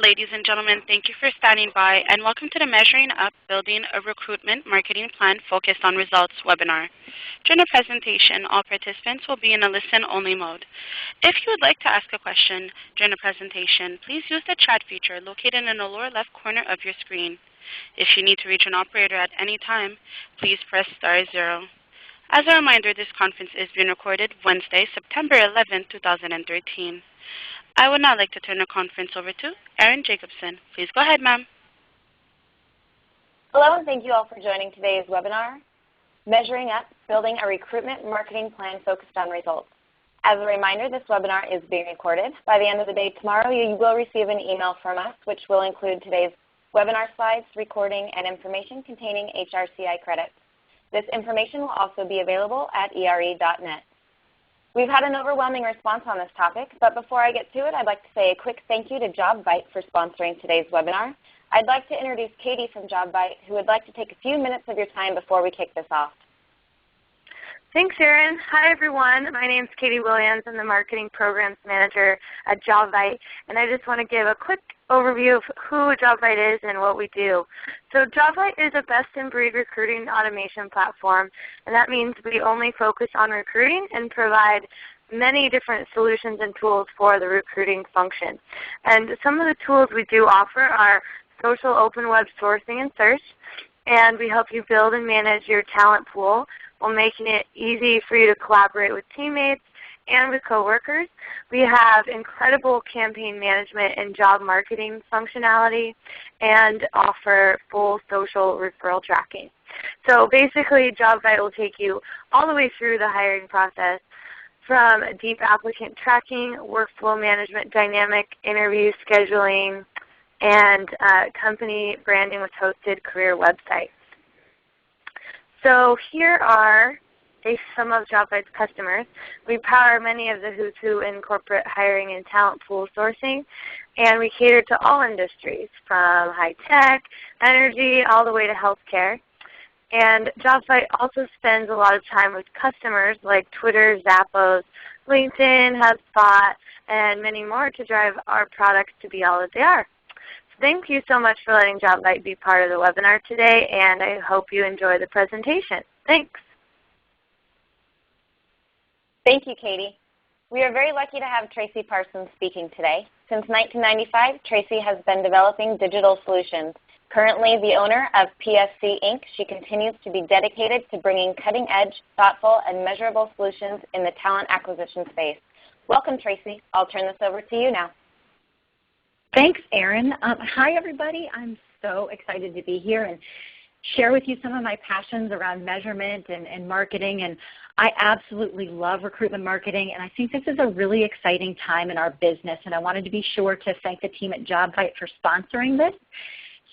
Ladies and gentlemen, thank you for standing by and welcome to the Measuring Up Building a Recruitment Marketing Plan Focused on Results webinar. During the presentation, all participants will be in a listen-only mode. If you would like to ask a question during the presentation, please use the chat feature located in the lower left corner of your screen. If you need to reach an operator at any time, please press *0. As a reminder, this conference is being recorded Wednesday, September 11, 2013. I would now like to turn the conference over to Erin Jacobson. Please go ahead, ma'am. Hello, and thank you all for joining today's webinar, Measuring Up, Building a Recruitment Marketing Plan Focused on Results. As a reminder, this webinar is being recorded. By the end of the day tomorrow, you will receive an email from us, which will include today's webinar slides, recording, and information containing HRCI credits. This information will also be available at ere.net. We've had an overwhelming response on this topic, but before I get to it, I'd like to say a quick thank you to Jobvite for sponsoring today's webinar. I'd like to introduce Katie from Jobvite, who would like to take a few minutes of your time before we kick this off. Thanks, Erin. Hi, everyone. My name is Katie Williams. I'm the Marketing Programs Manager at Jobvite, and I just want to give a quick overview of who Jobvite is and what we do. So Jobvite is a best-in-breed recruiting automation platform, and that means we only focus on recruiting and provide many different solutions and tools for the recruiting function. And some of the tools we do offer are social open web sourcing and search, and we help you build and manage your talent pool while making it easy for you to collaborate with teammates and with coworkers. We have incredible campaign management and job marketing functionality and offer full social referral tracking. So basically, Jobvite will take you all the way through the hiring process, from deep applicant tracking, workflow management, dynamic interview scheduling, and company branding with hosted career websites. So here are some of Jobvite's customers. We power many of the who's who in corporate hiring and talent pool sourcing, and we cater to all industries, from high tech, energy, all the way to healthcare. And Jobvite also spends a lot of time with customers like Twitter, Zappos, LinkedIn, HubSpot, and many more to drive our products to be all that they are. Thank you so much for letting Jobvite be part of the webinar today, and I hope you enjoy the presentation. Thanks. Thank you, Katie. We are very lucky to have Tracy Parsons speaking today. Since 1995, Tracy has been developing digital solutions. Currently the owner of PSC Inc., she continues to be dedicated to bringing cutting-edge, thoughtful, and measurable solutions in the talent acquisition space. Welcome, Tracy. I'll turn this over to you now. Thanks, Erin. Hi, everybody. I'm so excited to be here and share with you some of my passions around measurement and marketing. And I absolutely love recruitment marketing, and I think this is a really exciting time in our business. And I wanted to be sure to thank the team at Jobvite for sponsoring this.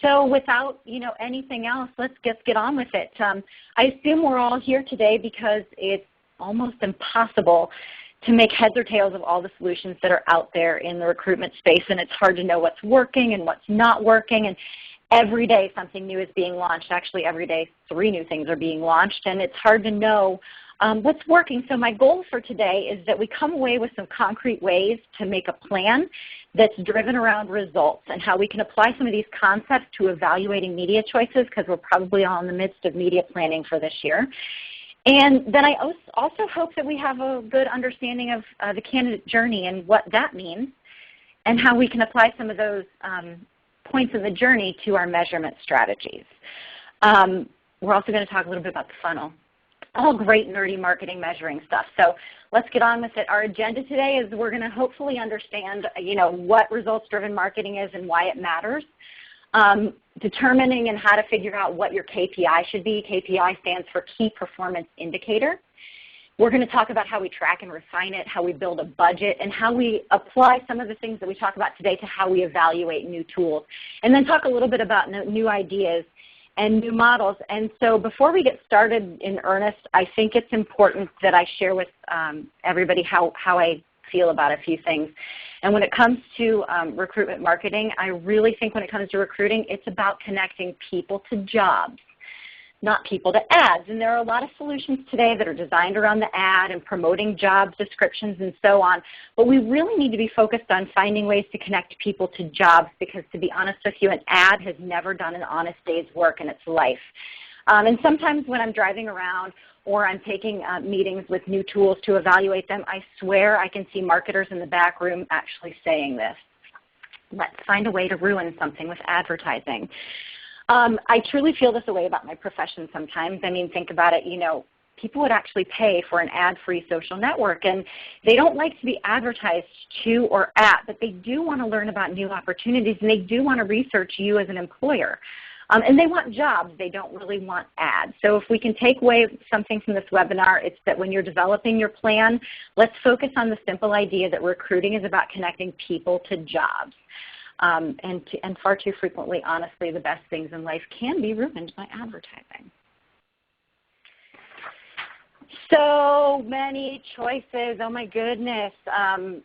So without anything else, let's just get on with it. I assume we're all here today because it's almost impossible to make heads or tails of all the solutions that are out there in the recruitment space, and it's hard to know what's working and what's not working. And every day something new is being launched. Actually, every day 3 new things are being launched, and it's hard to know what's working. So my goal for today is that we come away with some concrete ways to make a plan that's driven around results and how we can apply some of these concepts to evaluating media choices, because we're probably all in the midst of media planning for this year. And then I also hope that we have a good understanding of the candidate journey and what that means, and how we can apply some of those points in the journey to our measurement strategies. We're also going to talk a little bit about the funnel. All great nerdy marketing measuring stuff. So let's get on with it. Our agenda today is we're going to hopefully understand what results-driven marketing is and why it matters. Determining and how to figure out what your KPI should be. KPI stands for Key Performance Indicator. We're going to talk about how we track and refine it, how we build a budget, and how we apply some of the things that we talk about today to how we evaluate new tools. And then talk a little bit about new ideas and new models. And so before we get started in earnest, I think it's important that I share with everybody how I feel about a few things. And when it comes to recruitment marketing, I really think when it comes to recruiting, it's about connecting people to jobs, not people to ads. And there are a lot of solutions today that are designed around the ad and promoting job descriptions and so on. But we really need to be focused on finding ways to connect people to jobs, because to be honest with you, an ad has never done an honest day's work in its life. And sometimes when I'm driving around or I'm taking meetings with new tools to evaluate them, I swear I can see marketers in the back room actually saying this: let's find a way to ruin something with advertising. I truly feel this way about my profession sometimes. I mean, think about it. You know, people would actually pay for an ad-free social network, and they don't like to be advertised to or at, but they do want to learn about new opportunities, and they do want to research you as an employer. And they want jobs. They don't really want ads. So if we can take away something from this webinar, it's that when you're developing your plan, let's focus on the simple idea that recruiting is about connecting people to jobs. And far too frequently, honestly, the best things in life can be ruined by advertising. So many choices. Oh my goodness.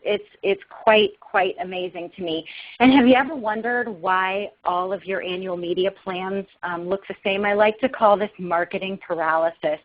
It's quite amazing to me. And have you ever wondered why all of your annual media plans look the same? I like to call this marketing paralysis.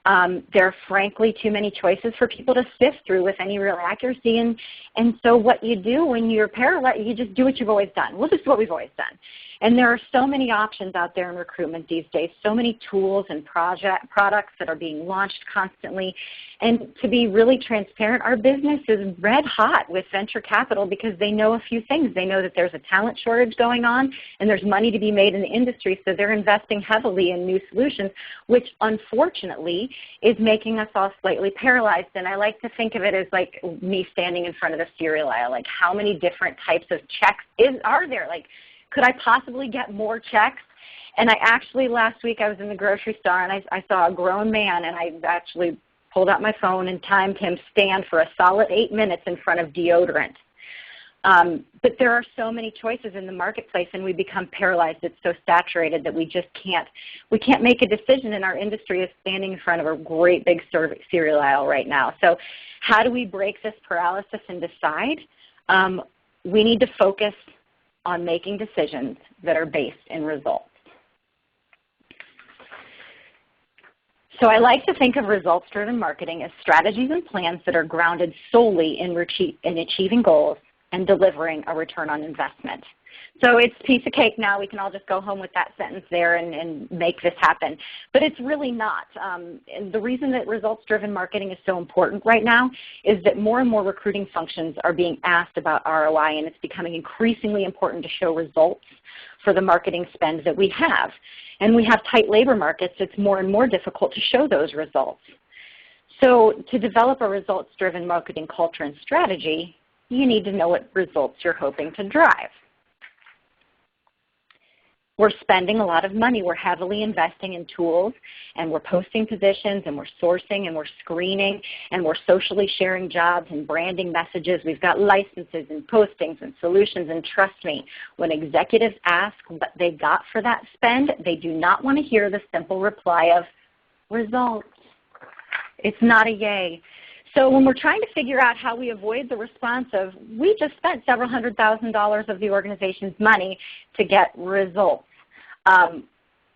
There are frankly too many choices for people to sift through with any real accuracy. And so what you do when you're paralyzed, you just do what you've always done. Well, this is what we've always done. And there are so many options out there in recruitment these days, so many tools and products that are being launched constantly. And to be really transparent, our business is red hot with venture capital because they know a few things. They know that there's a talent shortage going on and there's money to be made in the industry, so they're investing heavily in new solutions, which unfortunately is making us all slightly paralyzed. And I like to think of it as like me standing in front of the cereal aisle. Like, how many different types of checks are there? Like, could I possibly get more checks? And I actually, last week I was in the grocery store and I saw a grown man, and I actually pulled out my phone and timed him stand for a solid 8 minutes in front of deodorant. But there are so many choices in the marketplace, and we become paralyzed. It's so saturated that we can't make a decision, and our industry is standing in front of a great big cereal aisle right now. So how do we break this paralysis and decide? We need to focus on making decisions that are based in results. So I like to think of results-driven marketing as strategies and plans that are grounded solely in achieving goals and delivering a return on investment. So it's a piece of cake now. We can all just go home with that sentence there and make this happen. But it's really not. And the reason that results-driven marketing is so important right now is that more and more recruiting functions are being asked about ROI, and it's becoming increasingly important to show results for the marketing spend that we have. And we have tight labor markets. It's more and more difficult to show those results. So to develop a results-driven marketing culture and strategy, you need to know what results you're hoping to drive. We're spending a lot of money. We're heavily investing in tools, and we're posting positions, and we're sourcing, and we're screening, and we're socially sharing jobs and branding messages. We've got licenses and postings and solutions, and trust me, when executives ask what they got for that spend, they do not want to hear the simple reply of results. It's not a yay. So when we're trying to figure out how we avoid the response of, we just spent several $100,000 of the organization's money to get results,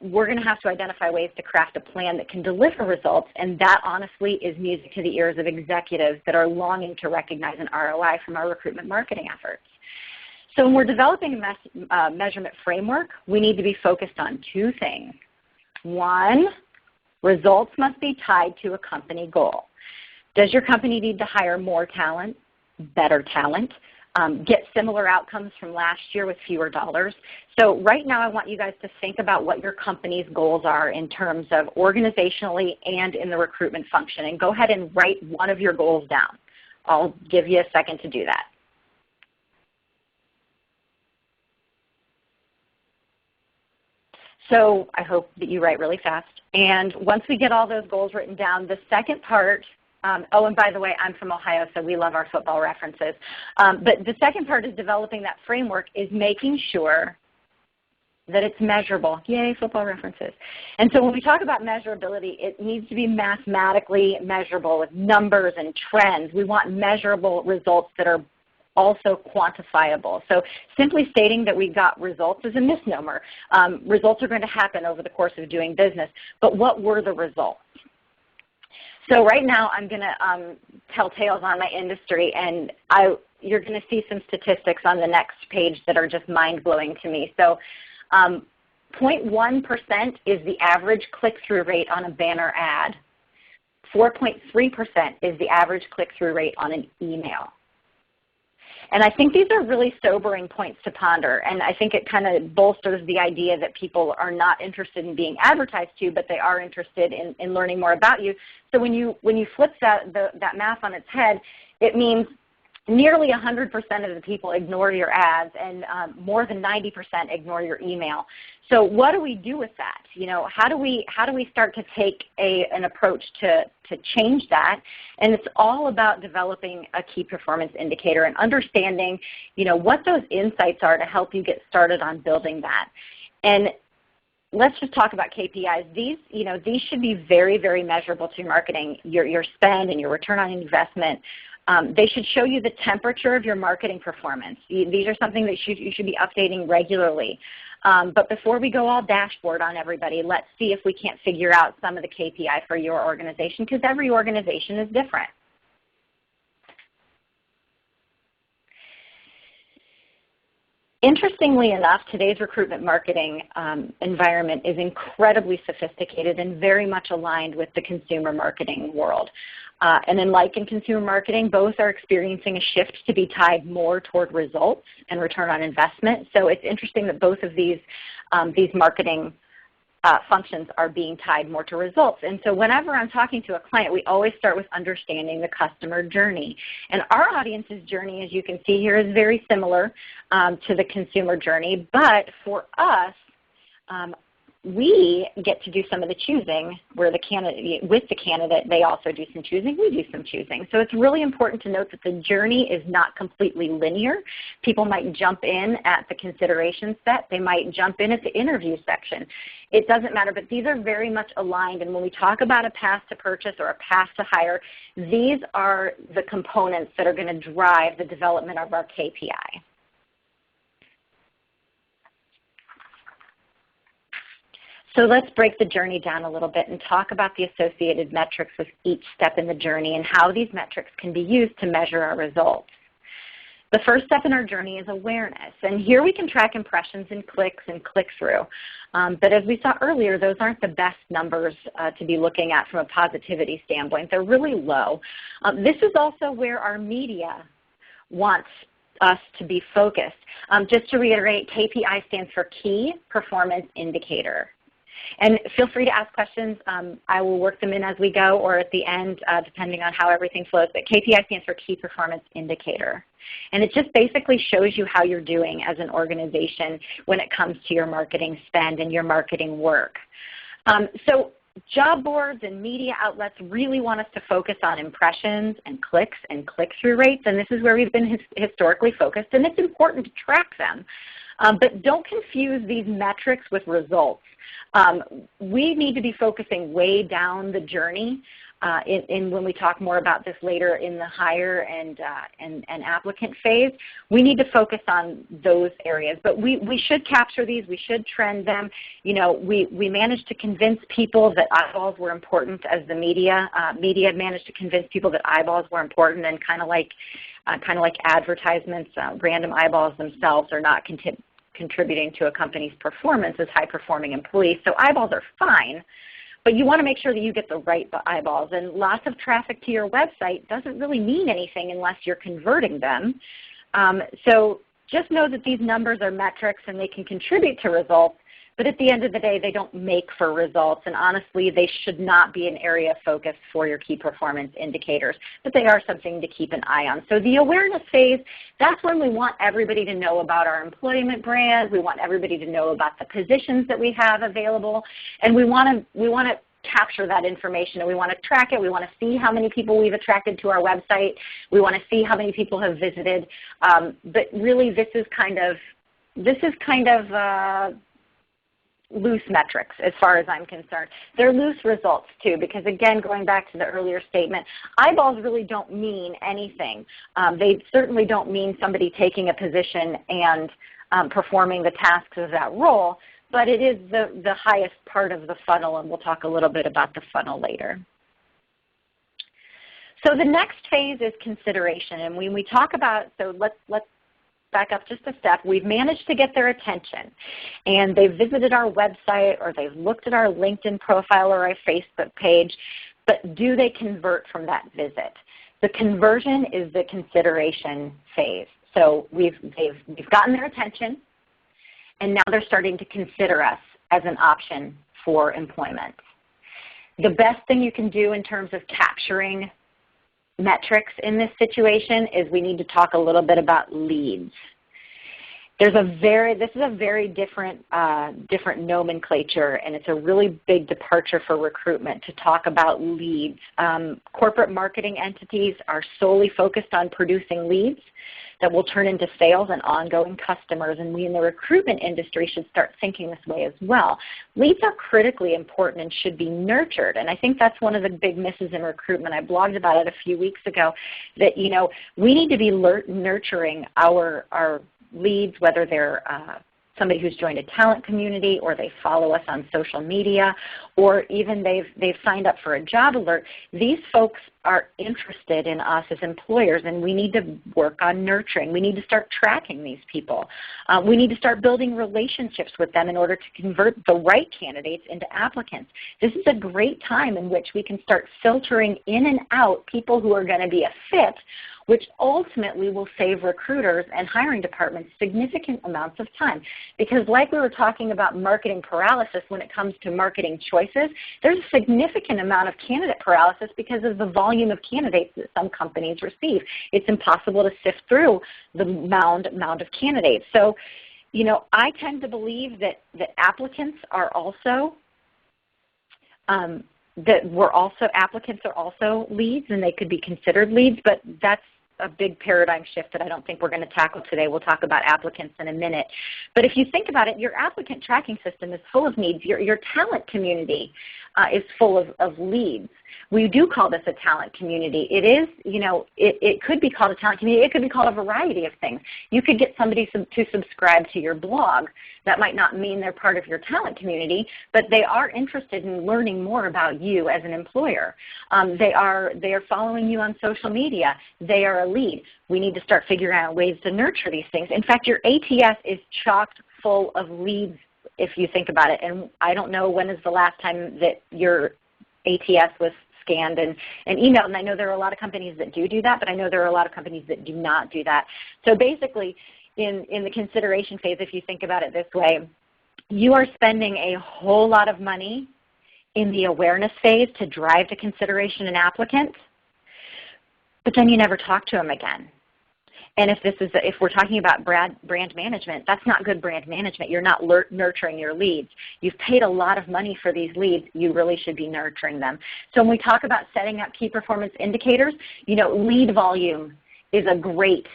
we're going to have to identify ways to craft a plan that can deliver results, and that honestly is music to the ears of executives that are longing to recognize an ROI from our recruitment marketing efforts. So when we're developing a measurement framework, we need to be focused on two things. One, results must be tied to a company goal. Does your company need to hire more talent, better talent, get similar outcomes from last year with fewer dollars? So right now I want you guys to think about what your company's goals are in terms of organizationally and in the recruitment function, and go ahead and write one of your goals down. I'll give you a second to do that. So I hope that you write really fast. And once we get all those goals written down, the second part, oh, and by the way, I'm from Ohio, so we love our football references. But the second part is developing that framework is making sure that it's measurable. Yay, football references. And so when we talk about measurability, it needs to be mathematically measurable with numbers and trends. We want measurable results that are also quantifiable. So simply stating that we got results is a misnomer. Results are going to happen over the course of doing business, but what were the results? So right now I'm going to tell tales on my industry, and you're going to see some statistics on the next page that are just mind-blowing to me. So 0.1% is the average click-through rate on a banner ad. 4.3% is the average click-through rate on an email. And I think these are really sobering points to ponder, and I think it kind of bolsters the idea that people are not interested in being advertised to, but they are interested in learning more about you. So when you flip that math on its head, it means nearly 100% of the people ignore your ads, and more than 90% ignore your email. So what do we do with that? You know, how do we start to take an approach to change that? And it's all about developing a key performance indicator and understanding, you know, what those insights are to help you get started on building that. And let's just talk about KPIs. These should be very, very measurable to your marketing, your spend and your return on investment. They should show you the temperature of your marketing performance. These are something that you should be updating regularly. But before we go all dashboard on everybody, let's see if we can't figure out some of the KPI for your organization, because every organization is different. Interestingly enough, today's recruitment marketing environment is incredibly sophisticated and very much aligned with the consumer marketing world. And then like in consumer marketing, both are experiencing a shift to be tied more toward results and return on investment. So it's interesting that both of these marketing functions are being tied more to results. And so whenever I'm talking to a client, we always start with understanding the customer journey. And our audience's journey, as you can see here, is very similar to the consumer journey. But for us, we get to do some of the choosing where with the candidate, they also do some choosing, we do some choosing. So it's really important to note that the journey is not completely linear. People might jump in at the consideration set. They might jump in at the interview section. It doesn't matter, but these are very much aligned. And when we talk about a path to purchase or a path to hire, these are the components that are going to drive the development of our KPI. So let's break the journey down a little bit and talk about the associated metrics with each step in the journey and how these metrics can be used to measure our results. The first step in our journey is awareness. And here we can track impressions and click-through. But as we saw earlier, those aren't the best numbers to be looking at from a positivity standpoint. They're really low. This is also where our media wants us to be focused. Just to reiterate, KPI stands for Key Performance Indicator. And feel free to ask questions. I will work them in as we go or at the end, depending on how everything flows. But KPI stands for Key Performance Indicator. And it just basically shows you how you're doing as an organization when it comes to your marketing spend and your marketing work. So job boards and media outlets really want us to focus on impressions and clicks and click-through rates. And this is where we've been historically focused. And it's important to track them. But don't confuse these metrics with results. We need to be focusing way down the journey when we talk more about this later in the hire and applicant phase. We need to focus on those areas. But we should capture these. We should trend them. You know, we managed to convince people that eyeballs were important as the media. Media managed to convince people that eyeballs were important, and kind of like advertisements, random eyeballs themselves are not contributing to a company's performance as high-performing employees. So eyeballs are fine, but you want to make sure that you get the right eyeballs. And lots of traffic to your website doesn't really mean anything unless you're converting them. So just know that these numbers are metrics and they can contribute to results, but at the end of the day, they don't make for results. And honestly, they should not be an area of focus for your key performance indicators, but they are something to keep an eye on. So the awareness phase, that's when we want everybody to know about our employment brand. We want everybody to know about the positions that we have available. And we want to capture that information, and we want to track it. We want to see how many people we've attracted to our website. We want to see how many people have visited. But really, this is kind of loose metrics as far as I'm concerned. They're loose results too, because again, going back to the earlier statement, eyeballs really don't mean anything. They certainly don't mean somebody taking a position and performing the tasks of that role, but it is the highest part of the funnel, and we'll talk a little bit about the funnel later. So the next phase is consideration, and when we talk about, so let's back up just a step. We've managed to get their attention, and they've visited our website, or they've looked at our LinkedIn profile or our Facebook page, but do they convert from that visit? The conversion is the consideration phase. So we've gotten their attention, and now they're starting to consider us as an option for employment. The best thing you can do in terms of capturing metrics in this situation is we need to talk a little bit about leads. This is a very different nomenclature, and it's a really big departure for recruitment to talk about leads. Corporate marketing entities are solely focused on producing leads that will turn into sales and ongoing customers, and we in the recruitment industry should start thinking this way as well. Leads are critically important and should be nurtured, and I think that's one of the big misses in recruitment. I blogged about it a few weeks ago that, we need to be nurturing our leads, whether they're somebody who's joined a talent community, or they follow us on social media, or even they've signed up for a job alert. These folks are interested in us as employers, and we need to work on nurturing. We need to start tracking these people. We need to start building relationships with them in order to convert the right candidates into applicants. This is a great time in which we can start filtering in and out people who are going to be a fit, which ultimately will save recruiters and hiring departments significant amounts of time. Because like we were talking about marketing paralysis when it comes to marketing choices, there's a significant amount of candidate paralysis because of the volume of candidates that some companies receive. It's impossible to sift through the mound of candidates. So, I tend to believe that applicants are also applicants are also leads, and they could be considered leads, but that's a big paradigm shift that I don't think we're going to tackle today. We'll talk about applicants in a minute. But if you think about it, your applicant tracking system is full of needs. Your talent community is full of leads. We do call this a talent community. It is, it could be called a talent community. It could be called a variety of things. You could get somebody to subscribe to your blog. That might not mean they're part of your talent community, but they are interested in learning more about you as an employer. They are following you on social media. They are a lead. We need to start figuring out ways to nurture these things. In fact, your ATS is chocked full of leads if you think about it. And I don't know when is the last time that your ATS was scanned and emailed. And I know there are a lot of companies that do that, but I know there are a lot of companies that do not do that. So basically, in the consideration phase, if you think about it this way, you are spending a whole lot of money in the awareness phase to drive to consideration an applicant, but then you never talk to them again. And if we're talking about brand management, that's not good brand management. You're not nurturing your leads. You've paid a lot of money for these leads. You really should be nurturing them. So when we talk about setting up key performance indicators, lead volume is a great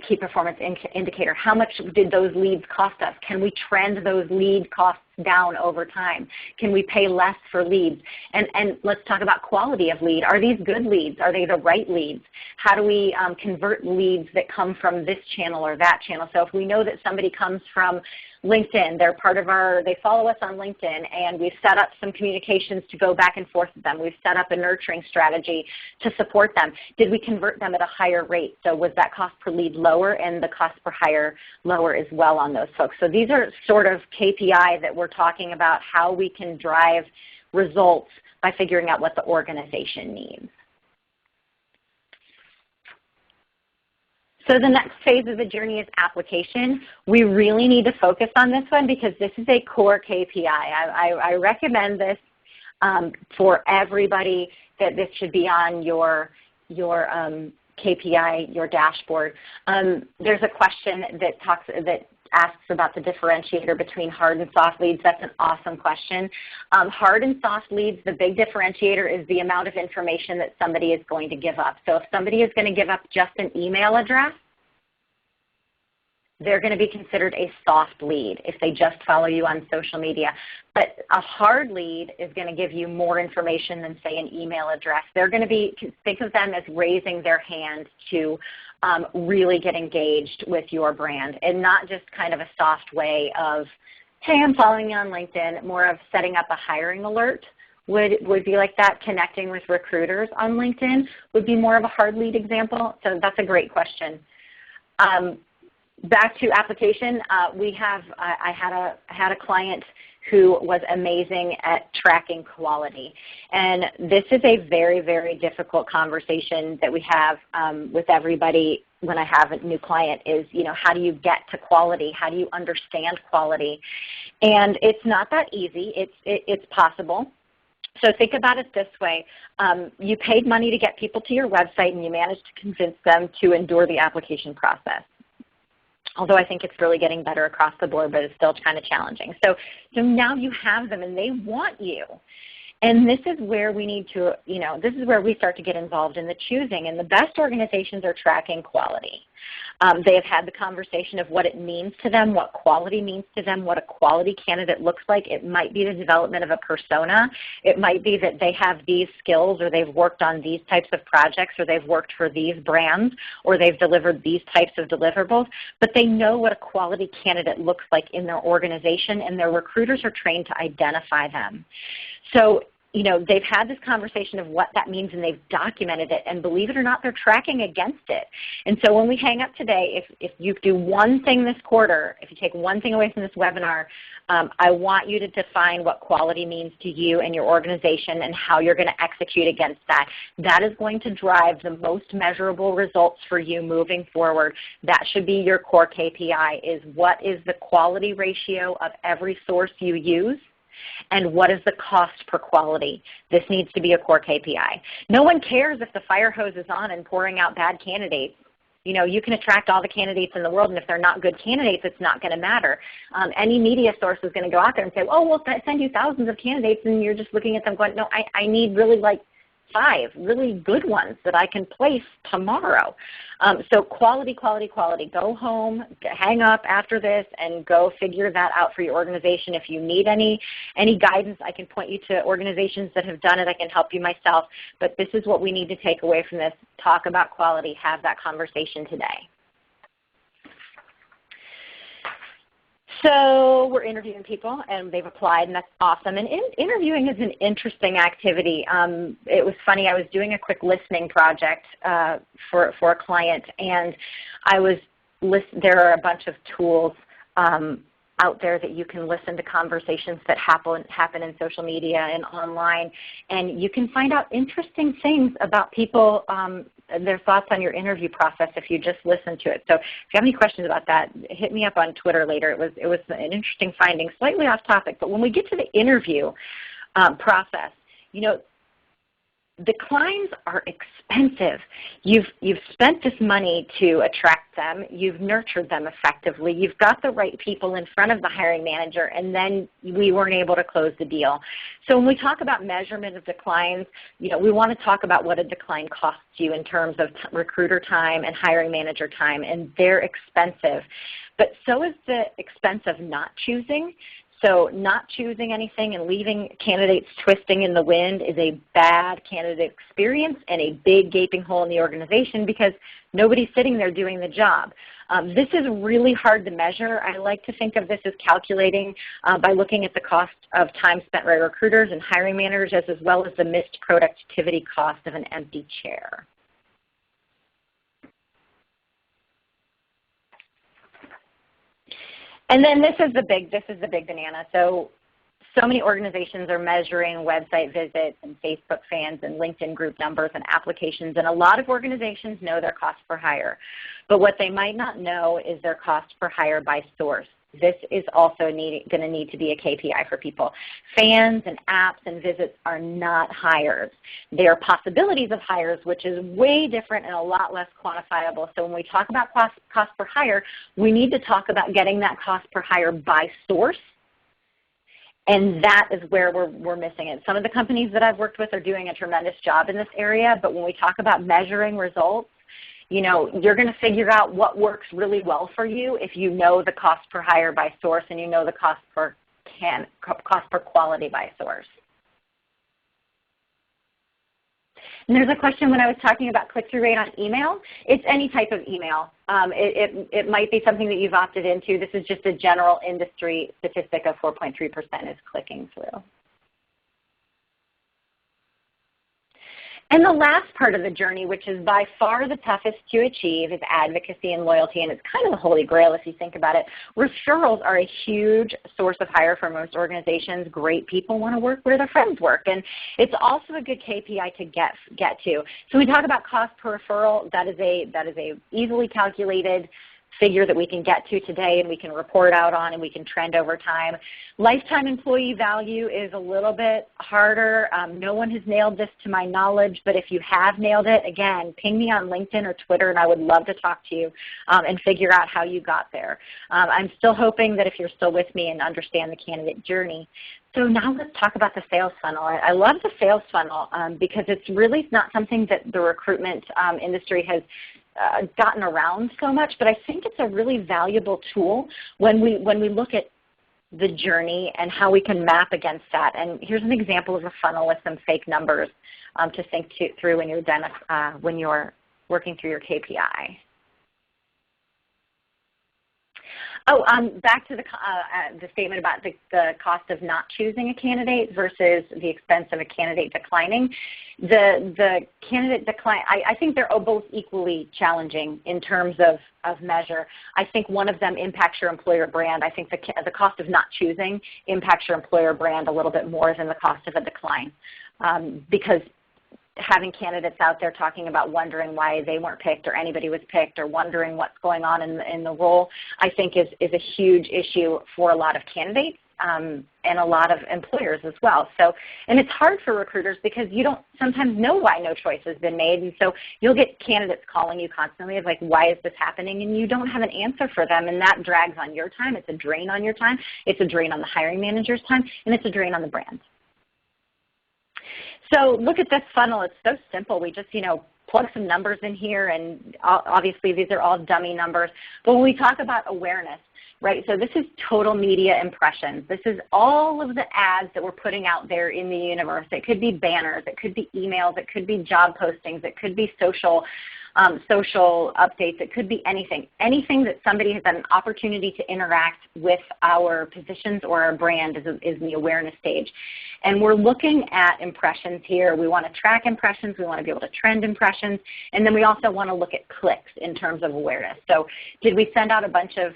key performance indicator. How much did those leads cost us? Can we trend those lead costs down over time? Can we pay less for leads? And let's talk about quality of lead. Are these good leads? Are they the right leads? How do we convert leads that come from this channel or that channel? So if we know that somebody comes from LinkedIn, they follow us on LinkedIn, and we've set up some communications to go back and forth with them. We've set up a nurturing strategy to support them. Did we convert them at a higher rate? So was that cost per lead lower and the cost per hire lower as well on those folks? So these are sort of KPI that we're talking about how we can drive results by figuring out what the organization needs. So the next phase of the journey is application. We really need to focus on this one because this is a core KPI. I recommend this for everybody, that this should be on your KPI, your dashboard. There's a question that asks about the differentiator between hard and soft leads. That's an awesome question. Hard and soft leads, the big differentiator is the amount of information that somebody is going to give up. So if somebody is going to give up just an email address, they're going to be considered a soft lead if they just follow you on social media. But a hard lead is going to give you more information than, say, an email address. They're going to be, think of them as raising their hand to really get engaged with your brand, and not just kind of a soft way of, hey, I'm following you on LinkedIn. More of setting up a hiring alert would be like that. Connecting with recruiters on LinkedIn would be more of a hard lead example. So that's a great question. Back to application, I had a client who was amazing at tracking quality. And this is a very, very difficult conversation that we have with everybody when I have a new client is, how do you get to quality? How do you understand quality? And it's not that easy. It's possible. So think about it this way. You paid money to get people to your website, and you managed to convince them to endure the application process. Although I think it's really getting better across the board, but it's still kind of challenging. So now you have them, and they want you. And this is where we need to, this is where we start to get involved in the choosing. And the best organizations are tracking quality. They have had the conversation of what it means to them, what quality means to them, what a quality candidate looks like. It might be the development of a persona. It might be that they have these skills, or they've worked on these types of projects, or they've worked for these brands, or they've delivered these types of deliverables. But they know what a quality candidate looks like in their organization, and their recruiters are trained to identify them. So they've had this conversation of what that means, and they've documented it, and believe it or not, they're tracking against it. And so when we hang up today, if you do one thing this quarter, if you take one thing away from this webinar, I want you to define what quality means to you and your organization and how you're going to execute against that. That is going to drive the most measurable results for you moving forward. That should be your core KPI, is what is the quality ratio of every source you use, and what is the cost per quality. This needs to be a core KPI. No one cares if the fire hose is on and pouring out bad candidates. You can attract all the candidates in the world, and if they're not good candidates, it's not going to matter. Any media source is going to go out there and say, oh, we'll send you thousands of candidates, and you're just looking at them going, no, I need really 5 really good ones that I can place tomorrow. So quality, quality, quality. Go home, hang up after this, and go figure that out for your organization. If you need any guidance, I can point you to organizations that have done it. I can help you myself. But this is what we need to take away from this. Talk about quality. Have that conversation today. So we're interviewing people, and they've applied, and that's awesome. And interviewing is an interesting activity. It was funny. I was doing a quick listening project for a client, and there are a bunch of tools out there that you can listen to conversations that happen in social media and online, and you can find out interesting things about people, their thoughts on your interview process if you just listen to it. So if you have any questions about that, hit me up on Twitter later. It was an interesting finding, slightly off topic. But when we get to the interview process, declines are expensive. You've spent this money to attract them. You've nurtured them effectively. You've got the right people in front of the hiring manager, and then we weren't able to close the deal. So when we talk about measurement of declines, we want to talk about what a decline costs you in terms of recruiter time and hiring manager time, and they're expensive. But so is the expense of not choosing. So not choosing anything and leaving candidates twisting in the wind is a bad candidate experience and a big gaping hole in the organization because nobody's sitting there doing the job. This is really hard to measure. I like to think of this as calculating by looking at the cost of time spent by recruiters and hiring managers as well as the missed productivity cost of an empty chair. And then this is the big banana. So many organizations are measuring website visits and Facebook fans and LinkedIn group numbers and applications, and a lot of organizations know their cost per hire. But what they might not know is their cost per hire by source. This is also going to need to be a KPI for people. Fans and apps and visits are not hires. They are possibilities of hires, which is way different and a lot less quantifiable. So when we talk about cost per hire, we need to talk about getting that cost per hire by source, and that is where we're missing it. Some of the companies that I've worked with are doing a tremendous job in this area, but when we talk about measuring results, you're going to figure out what works really well for you if you know the cost per hire by source and you know the cost per quality by source. And there's a question when I was talking about click-through rate on email. It's any type of email. It might be something that you've opted into. This is just a general industry statistic of 4.3% is clicking through. And the last part of the journey, which is by far the toughest to achieve, is advocacy and loyalty, and it's kind of the holy grail if you think about it. Referrals are a huge source of hire for most organizations. Great people want to work where their friends work, and it's also a good KPI to get to. So when we talk about cost per referral, that is a easily calculated figure that we can get to today and we can report out on and we can trend over time. Lifetime employee value is a little bit harder. No one has nailed this to my knowledge, but if you have nailed it, again, ping me on LinkedIn or Twitter and I would love to talk to you and figure out how you got there. I'm still hoping that if you're still with me and understand the candidate journey. So now let's talk about the sales funnel. I love the sales funnel because it's really not something that the recruitment industry has gotten around so much, but I think it's a really valuable tool when we look at the journey and how we can map against that. And here's an example of a funnel with some fake numbers to think through when you're working through your KPI. Oh, back to the statement about the cost of not choosing a candidate versus the expense of a candidate declining. The candidate decline, I think they're both equally challenging in terms of measure. I think one of them impacts your employer brand. I think the cost of not choosing impacts your employer brand a little bit more than the cost of a decline because having candidates out there talking about wondering why they weren't picked or anybody was picked or wondering what's going on in the role, I think is a huge issue for a lot of candidates and a lot of employers as well. So, and it's hard for recruiters because you don't sometimes know why no choice has been made, and so you'll get candidates calling you constantly of like, why is this happening? And you don't have an answer for them, and that drags on your time. It's a drain on your time. It's a drain on the hiring manager's time, and it's a drain on the brand. So look at this funnel. It's so simple. We just, plug some numbers in here, and obviously these are all dummy numbers. But when we talk about awareness, right, so this is total media impressions. This is all of the ads that we're putting out there in the universe. It could be banners. It could be emails. It could be job postings. It could be social updates. It could be anything. Anything that somebody has had an opportunity to interact with our positions or our brand is the awareness stage. And we're looking at impressions here. We want to track impressions. We want to be able to trend impressions. And then we also want to look at clicks in terms of awareness. So did we send out a bunch of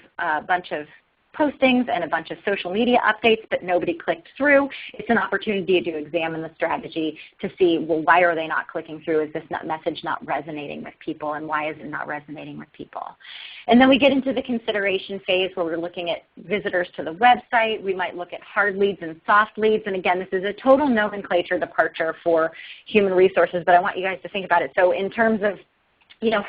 postings and a bunch of social media updates, but nobody clicked through? It's an opportunity to examine the strategy to see, well, why are they not clicking through? Is this message not resonating with people, and why is it not resonating with people? And then we get into the consideration phase where we're looking at visitors to the website. We might look at hard leads and soft leads. And again, this is a total nomenclature departure for human resources, but I want you guys to think about it. So in terms of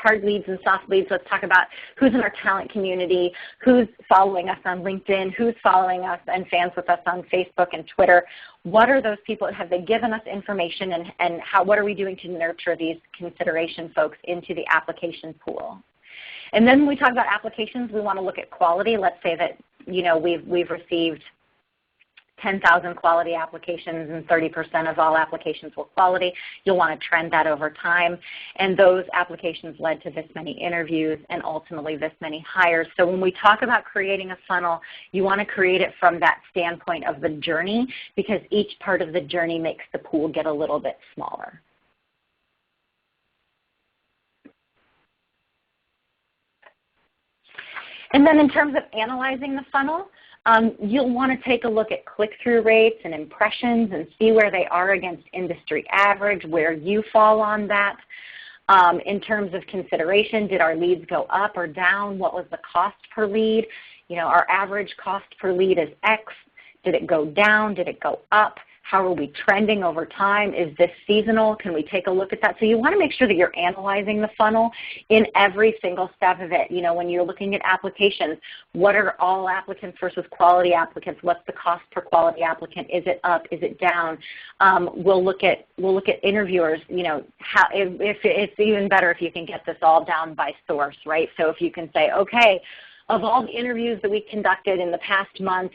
hard leads and soft leads, let's talk about who's in our talent community, who's following us on LinkedIn, who's following us and fans with us on Facebook and Twitter. What are those people? Have they given us information, and what are we doing to nurture these consideration folks into the application pool? And then when we talk about applications, we want to look at quality. Let's say that we've received 10,000 quality applications and 30% of all applications were quality. You'll want to trend that over time. And those applications led to this many interviews and ultimately this many hires. So when we talk about creating a funnel, you want to create it from that standpoint of the journey, because each part of the journey makes the pool get a little bit smaller. And then in terms of analyzing the funnel, you'll want to take a look at click-through rates and impressions and see where they are against industry average, where you fall on that. In terms of consideration, did our leads go up or down? What was the cost per lead? Our average cost per lead is X. Did it go down? Did it go up? How are we trending over time? Is this seasonal? Can we take a look at that? So you want to make sure that you're analyzing the funnel in every single step of it. You know, when you're looking at applications, what are all applicants versus quality applicants? What's the cost per quality applicant? Is it up? Is it down? We'll look at interviewers. You know, if it's even better if you can get this all down by source, right? So if you can say, okay, of all the interviews that we conducted in the past month,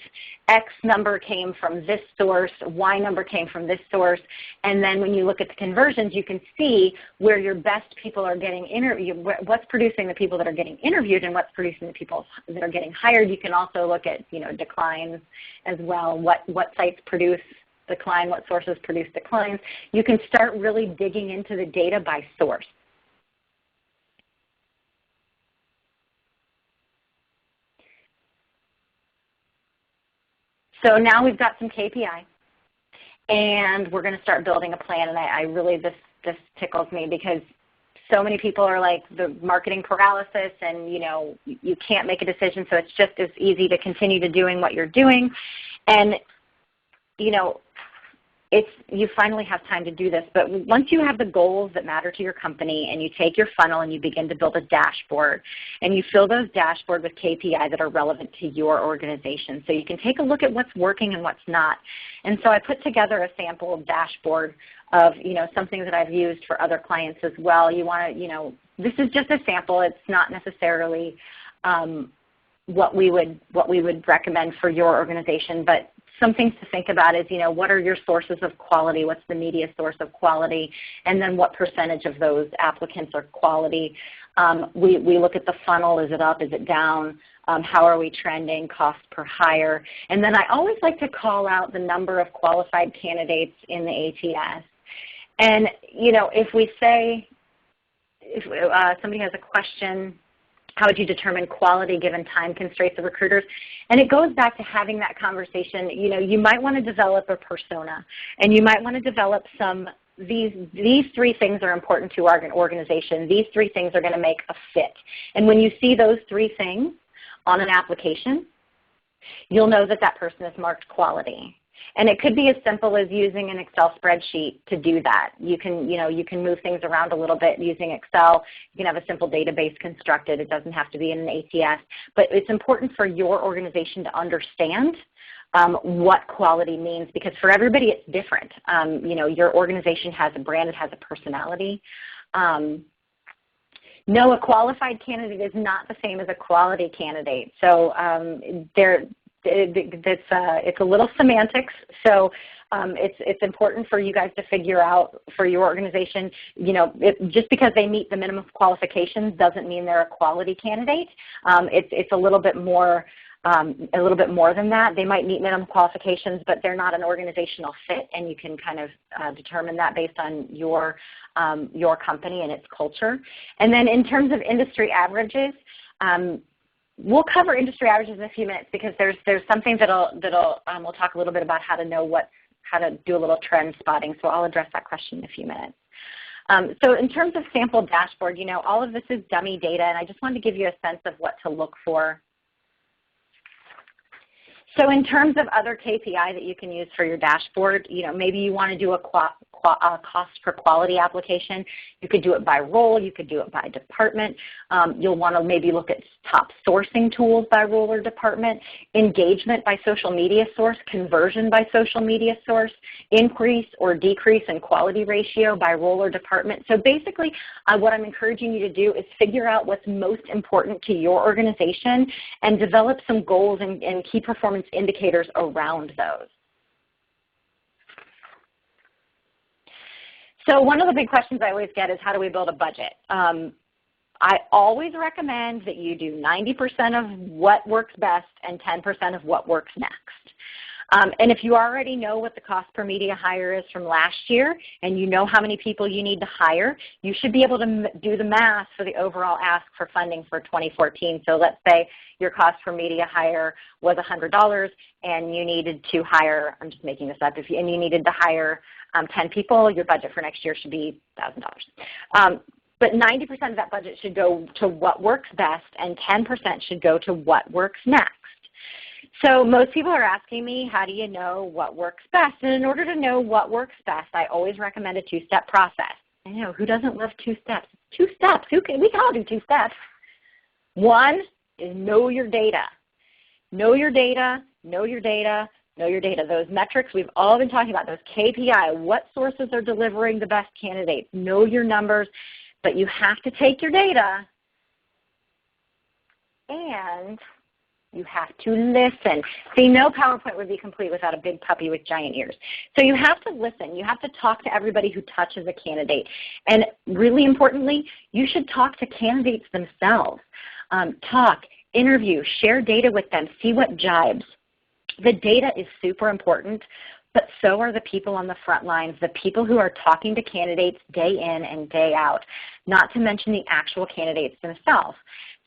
X number came from this source, Y number came from this source, and then when you look at the conversions, you can see where your best people are getting interviewed, what's producing the people that are getting interviewed and what's producing the people that are getting hired. You can also look at, you know, declines as well, what sites produce decline, what sources produce declines. You can start really digging into the data by source. So now we've got some KPI, and we're going to start building a plan. And I really, this tickles me because so many people are like the marketing paralysis, and you know, you can't make a decision. So it's just as easy to continue to doing what you're doing, and you know, you finally have time to do this. But once you have the goals that matter to your company and you take your funnel and you begin to build a dashboard and you fill those dashboards with KPI that are relevant to your organization, so you can take a look at what's working and what's not. And so I put together a sample dashboard of, you know, something that I've used for other clients as well. You want to, you know, this is just a sample. It's not necessarily what we would recommend for your organization, but some things to think about is, you know, what are your sources of quality? What's the media source of quality? And then what percentage of those applicants are quality? We look at the funnel. Is it up? Is it down? How are we trending? Cost per hire. And then I always like to call out the number of qualified candidates in the ATS. And, you know, if we say, if somebody has a question, how would you determine quality given time constraints of recruiters? And it goes back to having that conversation. You know, you might want to develop a persona, and you might want to develop these three things are important to our organization. These three things are going to make a fit. And when you see those three things on an application, you'll know that that person is marked quality. And it could be as simple as using an Excel spreadsheet to do that. You can, you know, you can move things around a little bit using Excel. You can have a simple database constructed. It doesn't have to be in an ATS. But it's important for your organization to understand what quality means, because for everybody it's different. You know, your organization has a brand. It has a personality. No, a qualified candidate is not the same as a quality candidate. So it's a little semantics, so it's important for you guys to figure out for your organization, you know, just because they meet the minimum qualifications doesn't mean they're a quality candidate. It's a little bit more than that. They might meet minimum qualifications, but they're not an organizational fit, and you can kind of determine that based on your company and its culture. And then in terms of industry averages, we'll cover industry averages in a few minutes because there's something we'll talk a little bit about how to do a little trend spotting. So I'll address that question in a few minutes. So in terms of sample dashboard, you know, all of this is dummy data, and I just wanted to give you a sense of what to look for. So in terms of other KPI that you can use for your dashboard, you know, maybe you want to do a cost per quality application. You could do it by role. You could do it by department. You'll want to maybe look at top sourcing tools by role or department, engagement by social media source, conversion by social media source, increase or decrease in quality ratio by role or department. So basically what I'm encouraging you to do is figure out what's most important to your organization and develop some goals and key performance indicators around those. So one of the big questions I always get is, how do we build a budget? I always recommend that you do 90% of what works best and 10% of what works next. And if you already know what the cost per media hire is from last year and you know how many people you need to hire, you should be able to do the math for the overall ask for funding for 2014. So let's say your cost per media hire was $100 and you needed to hire, I'm just making this up, and you needed to hire 10 people, your budget for next year should be $1,000. But 90% of that budget should go to what works best and 10% should go to what works next. So most people are asking me, how do you know what works best? And in order to know what works best, I always recommend a two-step process. I know, who doesn't love two steps? Two steps. We can all do two steps. One is know your data. Know your data, know your data, know your data. Those metrics we've all been talking about, those KPI, what sources are delivering the best candidates. Know your numbers, but you have to take your data and you have to listen. See, no PowerPoint would be complete without a big puppy with giant ears. So you have to listen. You have to talk to everybody who touches a candidate. And really importantly, you should talk to candidates themselves. Talk, interview, share data with them, see what jibes. The data is super important, but so are the people on the front lines, the people who are talking to candidates day in and day out, not to mention the actual candidates themselves.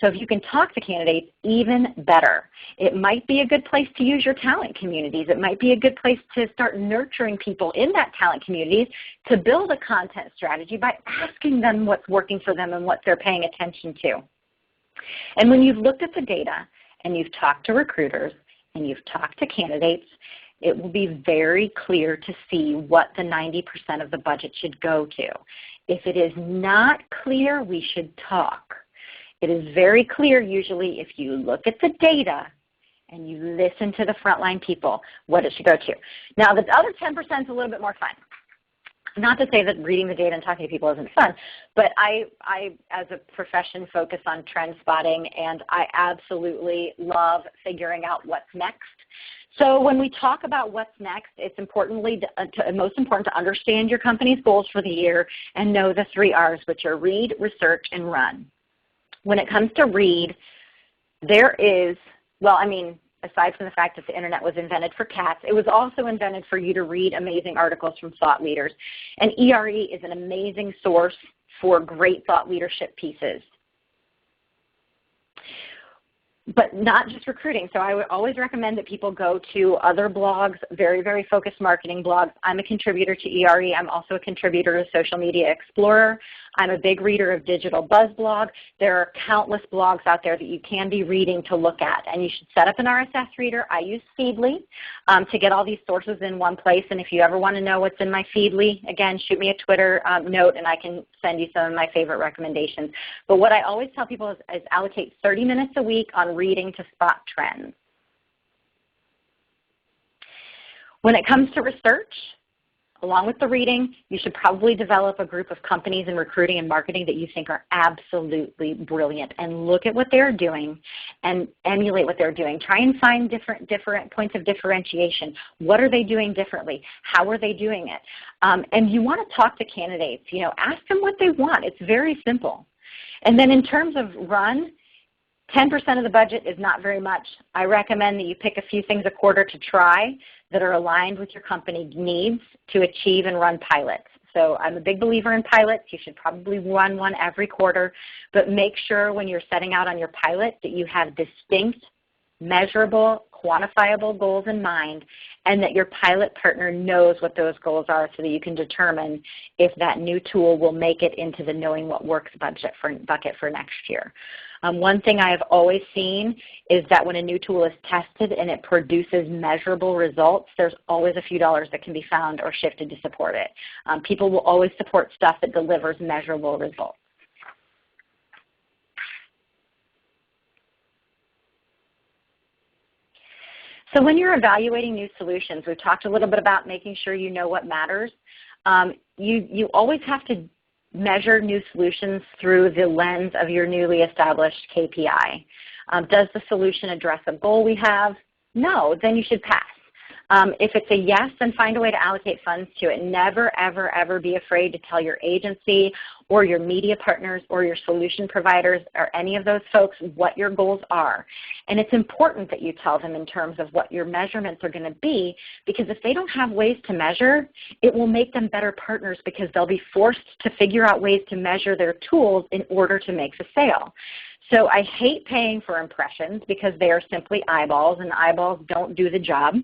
So if you can talk to candidates, even better. It might be a good place to use your talent communities. It might be a good place to start nurturing people in that talent communities to build a content strategy by asking them what's working for them and what they're paying attention to. And when you've looked at the data and you've talked to recruiters and you've talked to candidates, it will be very clear to see what the 90% of the budget should go to. If it is not clear, we should talk. It is very clear usually if you look at the data and you listen to the frontline people what it should go to. Now the other 10% is a little bit more fun. Not to say that reading the data and talking to people isn't fun, but I as a profession focus on trend spotting, and I absolutely love figuring out what's next. So when we talk about what's next, it's most important to understand your company's goals for the year and know the 3 R's, which are read, research, and run. When it comes to read, there is, aside from the fact that the internet was invented for cats, it was also invented for you to read amazing articles from thought leaders. And ERE is an amazing source for great thought leadership pieces. But not just recruiting. So I would always recommend that people go to other blogs, very, very focused marketing blogs. I'm a contributor to ERE. I'm also a contributor to Social Media Explorer. I'm a big reader of Digital Buzz blog. There are countless blogs out there that you can be reading to look at. And you should set up an RSS reader. I use Feedly to get all these sources in one place. And if you ever want to know what's in my Feedly, again, shoot me a Twitter note and I can send you some of my favorite recommendations. But what I always tell people is allocate 30 minutes a week on reading to spot trends. When it comes to research, along with the reading, you should probably develop a group of companies in recruiting and marketing that you think are absolutely brilliant and look at what they're doing and emulate what they're doing. Try and find different points of differentiation. What are they doing differently? How are they doing it? And you want to talk to candidates. Ask them what they want. It's very simple. And then in terms of run, 10% of the budget is not very much. I recommend that you pick a few things a quarter to try that are aligned with your company needs to achieve and run pilots. So I'm a big believer in pilots. You should probably run one every quarter, but make sure when you're setting out on your pilot that you have distinct, measurable, quantifiable goals in mind, and that your pilot partner knows what those goals are so that you can determine if that new tool will make it into the knowing what works bucket for next year. One thing I have always seen is that when a new tool is tested and it produces measurable results, there's always a few dollars that can be found or shifted to support it. People will always support stuff that delivers measurable results. So when you're evaluating new solutions, we've talked a little bit about making sure you know what matters. You always have to measure new solutions through the lens of your newly established KPI. Does the solution address a goal we have? No, then you should pass. If it's a yes, then find a way to allocate funds to it. Never, ever, ever be afraid to tell your agency or your media partners or your solution providers or any of those folks what your goals are. And it's important that you tell them in terms of what your measurements are going to be, because if they don't have ways to measure, it will make them better partners because they'll be forced to figure out ways to measure their tools in order to make the sale. So I hate paying for impressions because they are simply eyeballs, and eyeballs don't do the job.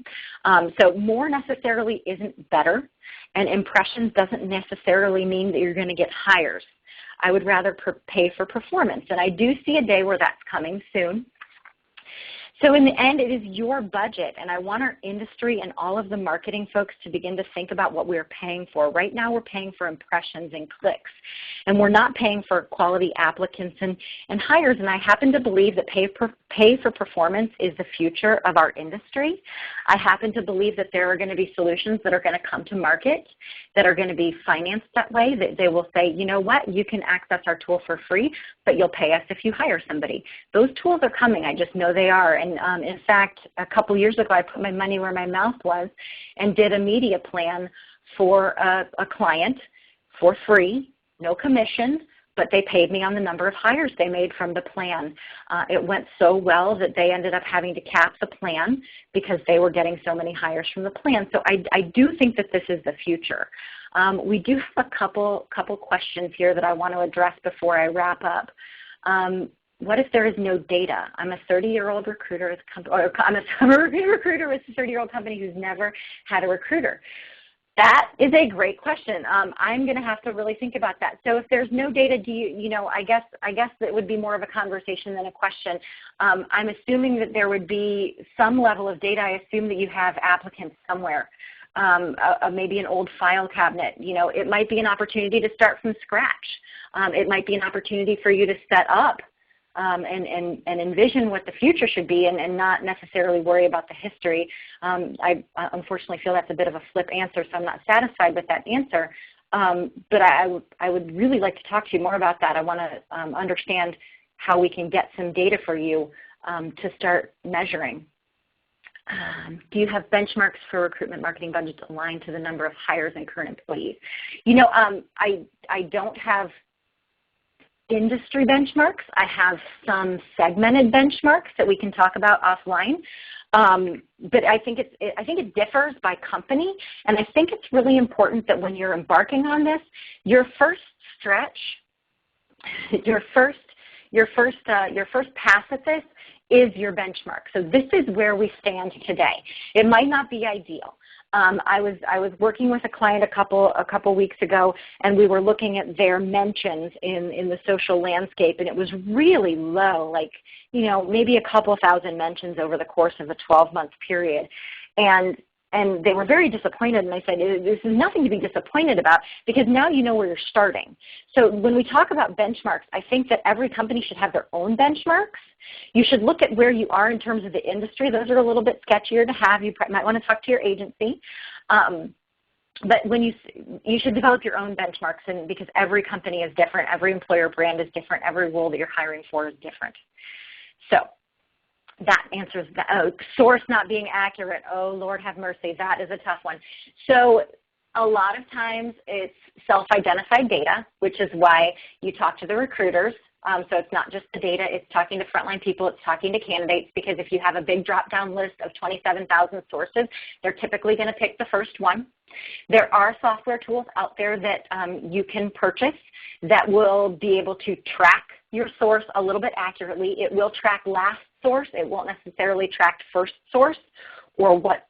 So more necessarily isn't better, and impressions doesn't necessarily mean that you're going to get hires. I would rather pay for performance, and I do see a day where that's coming soon. So in the end, it is your budget, and I want our industry and all of the marketing folks to begin to think about what we're paying for. Right now we're paying for impressions and clicks, and we're not paying for quality applicants and hires, and I happen to believe that pay for performance is the future of our industry. I happen to believe that there are going to be solutions that are going to come to market that are going to be financed that way, that they will say, you know what, you can access our tool for free, but you'll pay us if you hire somebody. Those tools are coming. I just know they are. And in fact, a couple years ago, I put my money where my mouth was and did a media plan for a client for free, no commission, but they paid me on the number of hires they made from the plan. It went so well that they ended up having to cap the plan because they were getting so many hires from the plan. So I do think that this is the future. We do have a couple questions here that I want to address before I wrap up. What if there is no data? I'm a 30-year-old recruiter, I'm a recruiter with a 30-year-old company who's never had a recruiter. That is a great question. I'm going to have to really think about that. So if there's no data, I guess that would be more of a conversation than a question. I'm assuming that there would be some level of data. I assume that you have applicants somewhere, maybe an old file cabinet. It might be an opportunity to start from scratch. It might be an opportunity for you to set up and envision what the future should be and not necessarily worry about the history. I unfortunately feel that's a bit of a flip answer, so I'm not satisfied with that answer. But I would really like to talk to you more about that. I want to understand how we can get some data for you to start measuring. Do you have benchmarks for recruitment marketing budgets aligned to the number of hires and current employees? I don't have industry benchmarks. I have some segmented benchmarks that we can talk about offline. But I think it differs by company, and I think it's really important that when you're embarking on this, your first stretch, your first pass at this is your benchmark. So this is where we stand today. It might not be ideal. I was working with a client a couple weeks ago, and we were looking at their mentions in the social landscape, and it was really low, like maybe a couple thousand mentions over the course of a 12-month period, and they were very disappointed. And I said, this is nothing to be disappointed about because now you know where you're starting. So when we talk about benchmarks, I think that every company should have their own benchmarks. You should look at where you are in terms of the industry. Those are a little bit sketchier to have. You might want to talk to your agency. But when you should develop your own benchmarks, and because every company is different, every employer brand is different, every role that you're hiring for is different. So that answers that. Oh, source not being accurate. Oh, Lord have mercy. That is a tough one. So a lot of times it's self-identified data, which is why you talk to the recruiters. So it's not just the data, it's talking to frontline people, it's talking to candidates, because if you have a big drop-down list of 27,000 sources, they're typically going to pick the first one. There are software tools out there that you can purchase that will be able to track your source a little bit accurately. It will track last source. It won't necessarily track first source or what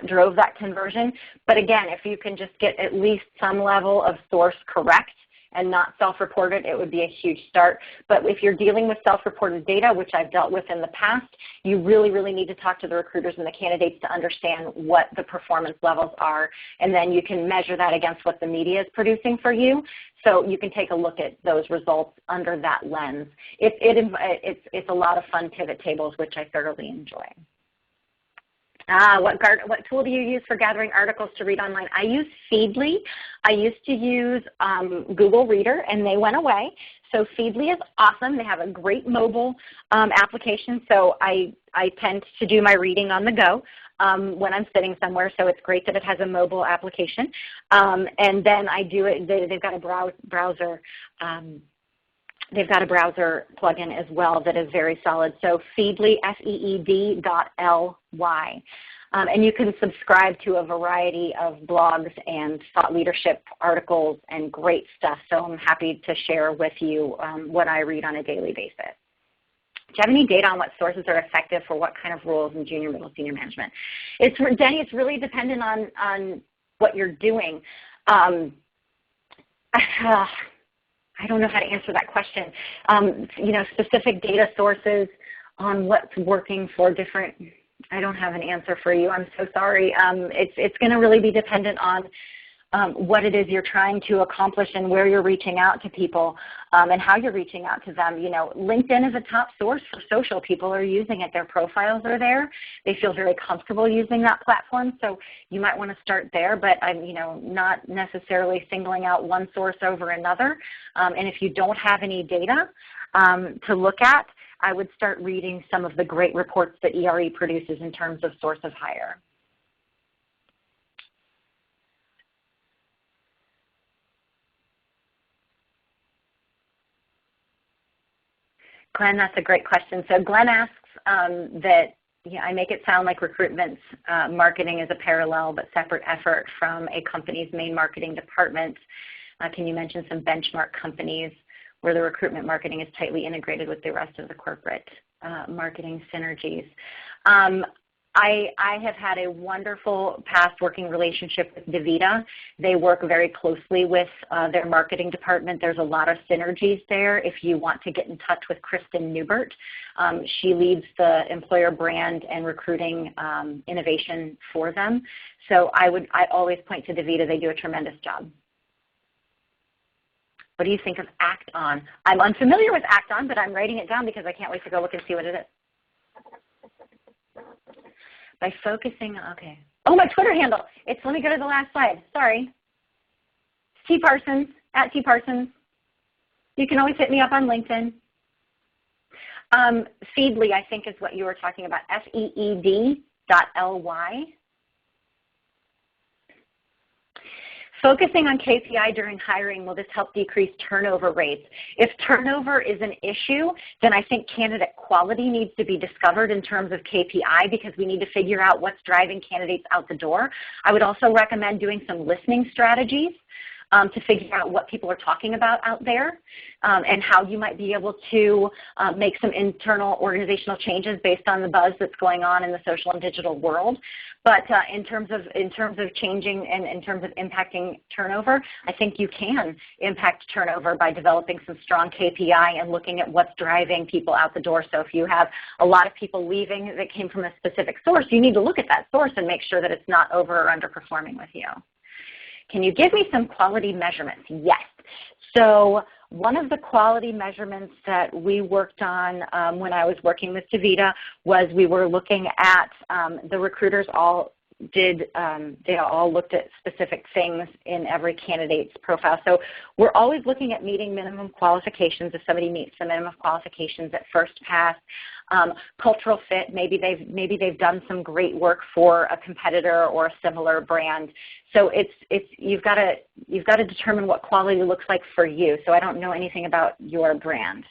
drove that conversion. But again, if you can just get at least some level of source correct and not self-reported, it would be a huge start. But if you're dealing with self-reported data, which I've dealt with in the past, you really, really need to talk to the recruiters and the candidates to understand what the performance levels are, and then you can measure that against what the media is producing for you. So you can take a look at those results under that lens. It's a lot of fun pivot tables, which I thoroughly enjoy. What tool do you use for gathering articles to read online? I use Feedly. I used to use Google Reader, and they went away. So Feedly is awesome. They have a great mobile application, so I tend to do my reading on the go when I'm sitting somewhere, so it's great that it has a mobile application. And then I do it, they've got a browser. They've got a browser plugin as well that is very solid. So Feedly, FEED.LY. And you can subscribe to a variety of blogs and thought leadership articles and great stuff. So I'm happy to share with you what I read on a daily basis. Do you have any data on what sources are effective for what kind of roles in junior, middle, senior management? Denny, it's really dependent on what you're doing. I don't know how to answer that question. Specific data sources on what's working for different, I don't have an answer for you. I'm so sorry. It's going to really be dependent on what it is you're trying to accomplish and where you're reaching out to people and how you're reaching out to them. You know, LinkedIn is a top source for social. People are using it. Their profiles are there. They feel very comfortable using that platform. So you might want to start there, but I'm, you know, not necessarily singling out one source over another. And if you don't have any data to look at, I would start reading some of the great reports that ERE produces in terms of source of hire. Glenn, that's a great question. So Glenn asks that I make it sound like recruitment's marketing is a parallel but separate effort from a company's main marketing department. Can you mention some benchmark companies where the recruitment marketing is tightly integrated with the rest of the corporate marketing synergies? I have had a wonderful past working relationship with DaVita. They work very closely with their marketing department. There's a lot of synergies there. If you want to get in touch with Kristen Newbert, she leads the employer brand and recruiting innovation for them. So I always point to DaVita. They do a tremendous job. What do you think of Act On? I'm unfamiliar with Act On, but I'm writing it down because I can't wait to go look and see what it is. By focusing, okay. Oh, my Twitter handle. Let me go to the last slide. Sorry. T Parsons, at T Parsons. You can always hit me up on LinkedIn. Feedly, I think, is what you were talking about. FEED.LY. Focusing on KPI during hiring, will this help decrease turnover rates? If turnover is an issue, then I think candidate quality needs to be discovered in terms of KPI because we need to figure out what's driving candidates out the door. I would also recommend doing some listening strategies to figure out what people are talking about out there and how you might be able to make some internal organizational changes based on the buzz that's going on in the social and digital world. But in terms of changing and in terms of impacting turnover, I think you can impact turnover by developing some strong KPI and looking at what's driving people out the door. So if you have a lot of people leaving that came from a specific source, you need to look at that source and make sure that it's not over or underperforming with you. Can you give me some quality measurements? Yes. So one of the quality measurements that we worked on when I was working with DaVita was we were looking at the recruiters all did, they all looked at specific things in every candidate's profile. So we're always looking at meeting minimum qualifications. If somebody meets the minimum qualifications at first pass, cultural fit, maybe they've done some great work for a competitor or a similar brand. So you've got to determine what quality looks like for you. So I don't know anything about your brand.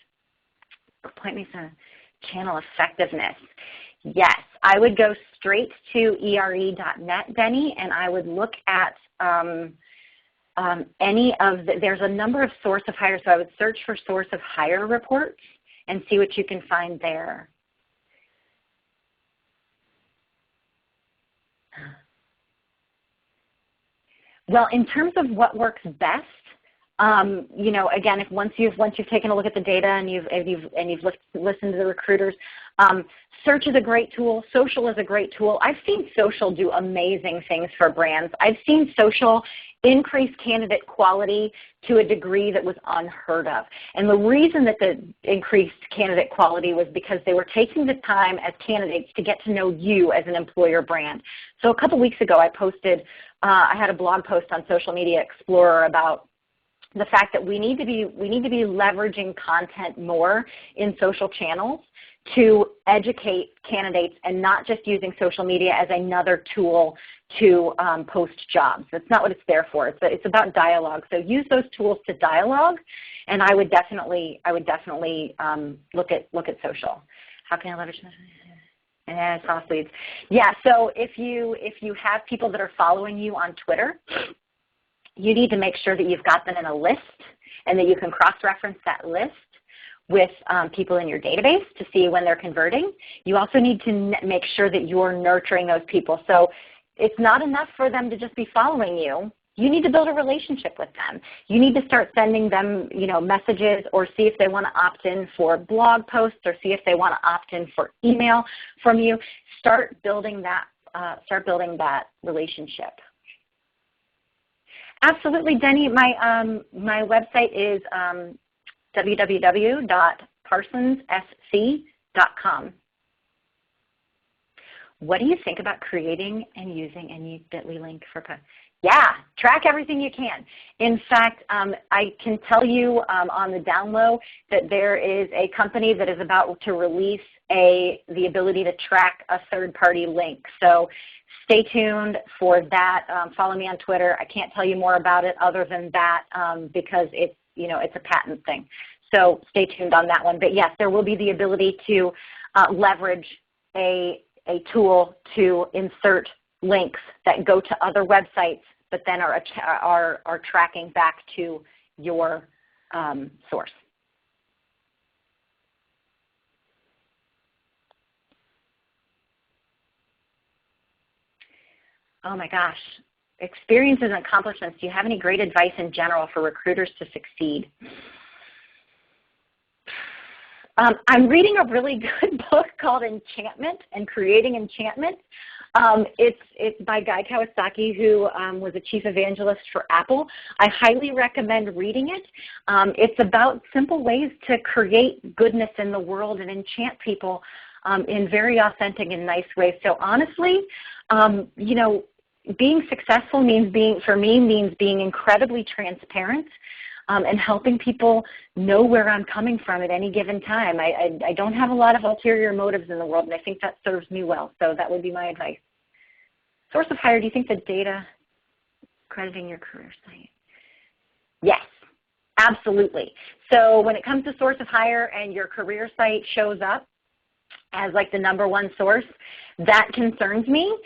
Point me to channel effectiveness. Yes, I would go straight to ere.net, Benny, and I would look at any of there's a number of source of hire, so I would search for source of hire reports and see what you can find there. Well, in terms of what works best, you know, again, once you've taken a look at the data and you've listened to the recruiters, search is a great tool. Social is a great tool. I've seen social do amazing things for brands. I've seen social increase candidate quality to a degree that was unheard of. And the reason that the increased candidate quality was because they were taking the time as candidates to get to know you as an employer brand. So a couple weeks ago, I had a blog post on Social Media Explorer about the fact that we need to be leveraging content more in social channels to educate candidates and not just using social media as another tool to post jobs. That's not what it's there for. It's about dialogue. So use those tools to dialogue, and I would definitely look at social. How can I leverage this? Soft leads. Yeah. So if you have people that are following you on Twitter, you need to make sure that you've got them in a list and that you can cross-reference that list with people in your database to see when they're converting. You also need to make sure that you're nurturing those people. So it's not enough for them to just be following you. you need to build a relationship with them. You need to start sending them, messages, or see if they want to opt in for blog posts, or see if they want to opt in for email from you. Start building that relationship. Absolutely, Denny. My website is www.parsonssc.com. What do you think about creating and using a bit.ly link for posts? Yeah, track everything you can. In fact, I can tell you on the down low that there is a company that is about to release the ability to track a third-party link. So stay tuned for that. Follow me on Twitter. I can't tell you more about it other than that because it's a patent thing. So stay tuned on that one. But yes, there will be the ability to leverage a tool to insert links that go to other websites, but then are tracking back to your source. Oh my gosh, experiences and accomplishments. Do you have any great advice in general for recruiters to succeed? I'm reading a really good book called Enchantment and Creating Enchantment. It's by Guy Kawasaki, who was a chief evangelist for Apple. I highly recommend reading it. It's about simple ways to create goodness in the world and enchant people in very authentic and nice ways. So honestly, being successful means being incredibly transparent and helping people know where I'm coming from at any given time. I don't have a lot of ulterior motives in the world, and I think that serves me well. So that would be my advice. Source of hire, do you think the data crediting your career site? Yes, absolutely. So when it comes to source of hire and your career site shows up as like the #1 source, that concerns me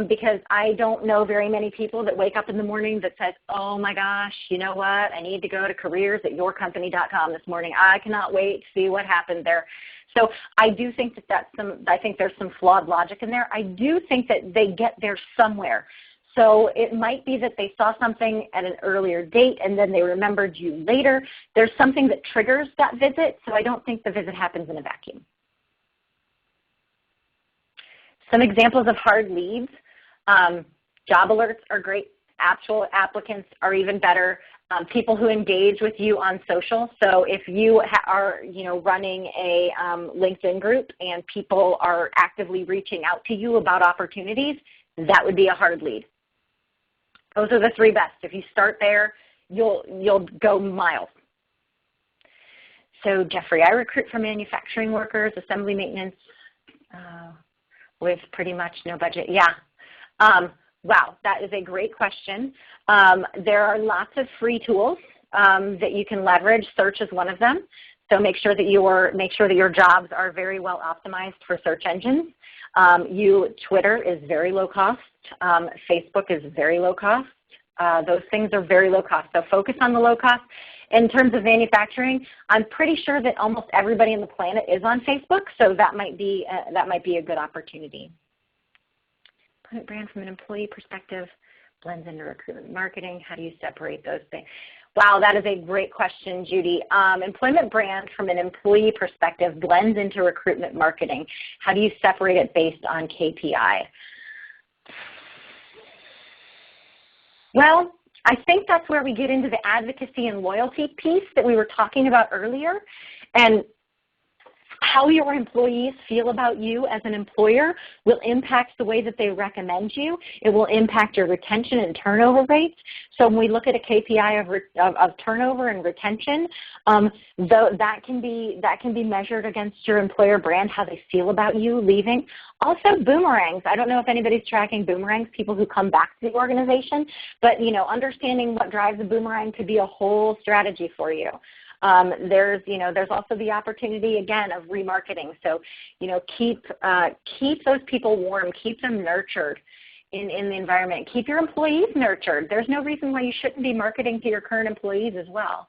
because I don't know very many people that wake up in the morning that says, oh my gosh, you know what, I need to go to careers@yourcompany.com this morning. I cannot wait to see what happened there. So I do think I think there's some flawed logic in there. I do think that they get there somewhere. So it might be that they saw something at an earlier date and then they remembered you later. There's something that triggers that visit, so I don't think the visit happens in a vacuum. Some examples of hard leads. Job alerts are great. Actual applicants are even better. People who engage with you on social. So if you are running a LinkedIn group and people are actively reaching out to you about opportunities, that would be a hard lead. Those are the 3 best. If you start there, you'll go miles. So Jeffrey, I recruit for manufacturing workers, assembly maintenance, with pretty much no budget. Yeah. Wow, that is a great question. There are lots of free tools that you can leverage. Search is one of them. So make sure that your jobs are very well optimized for search engines. Twitter is very low cost. Facebook is very low cost. Those things are very low cost. So focus on the low cost. In terms of manufacturing, I'm pretty sure that almost everybody on the planet is on Facebook, so that might be a good opportunity. Employment brand from an employee perspective blends into recruitment marketing. How do you separate those things? Wow, that is a great question, Judy. Employment brand from an employee perspective blends into recruitment marketing. How do you separate it based on KPI? Well, I think that's where we get into the advocacy and loyalty piece that we were talking about earlier. And how your employees feel about you as an employer will impact the way that they recommend you. It will impact your retention and turnover rates. So when we look at a KPI of turnover and retention, that can be measured against your employer brand, how they feel about you leaving. Also boomerangs. I don't know if anybody's tracking boomerangs, people who come back to the organization, but understanding what drives a boomerang could be a whole strategy for you. There's also the opportunity, again, of remarketing. So, keep those people warm, keep them nurtured in the environment. Keep your employees nurtured. There's no reason why you shouldn't be marketing to your current employees as well.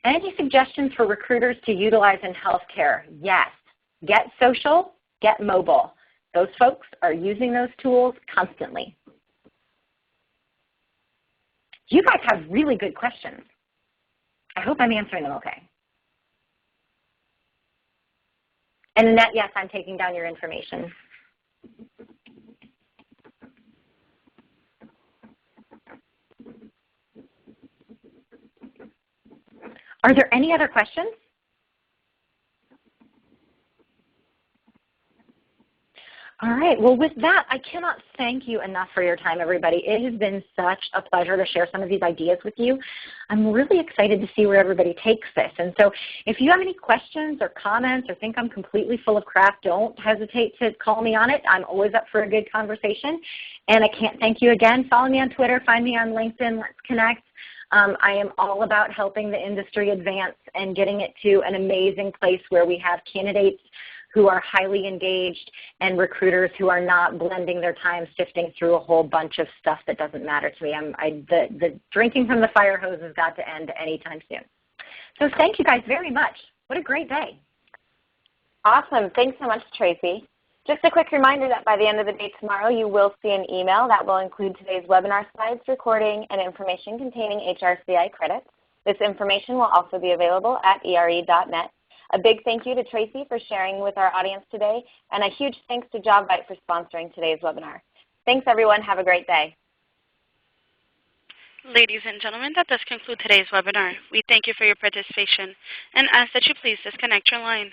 Any suggestions for recruiters to utilize in healthcare? Yes. Get social, get mobile. Those folks are using those tools constantly. You guys have really good questions. I hope I'm answering them okay. And Annette, yes, I'm taking down your information. Are there any other questions? All right. Well, with that, I cannot thank you enough for your time, everybody. It has been such a pleasure to share some of these ideas with you. I'm really excited to see where everybody takes this. And so if you have any questions or comments or think I'm completely full of crap, don't hesitate to call me on it. I'm always up for a good conversation. And I can't thank you again. Follow me on Twitter. Find me on LinkedIn. Let's connect. I am all about helping the industry advance and getting it to an amazing place where we have candidates who are highly engaged and recruiters who are not blending their time sifting through a whole bunch of stuff that doesn't matter to me. The drinking from the fire hose has got to end anytime soon. So thank you guys very much. What a great day. Awesome. Thanks so much, Tracy. Just a quick reminder that by the end of the day tomorrow, you will see an email that will include today's webinar slides, recording, and information containing HRCI credits. This information will also be available at ere.net. A big thank you to Tracy for sharing with our audience today, and a huge thanks to Jobvite for sponsoring today's webinar. Thanks, everyone. Have a great day. Ladies and gentlemen, that does conclude today's webinar. We thank you for your participation and ask that you please disconnect your line.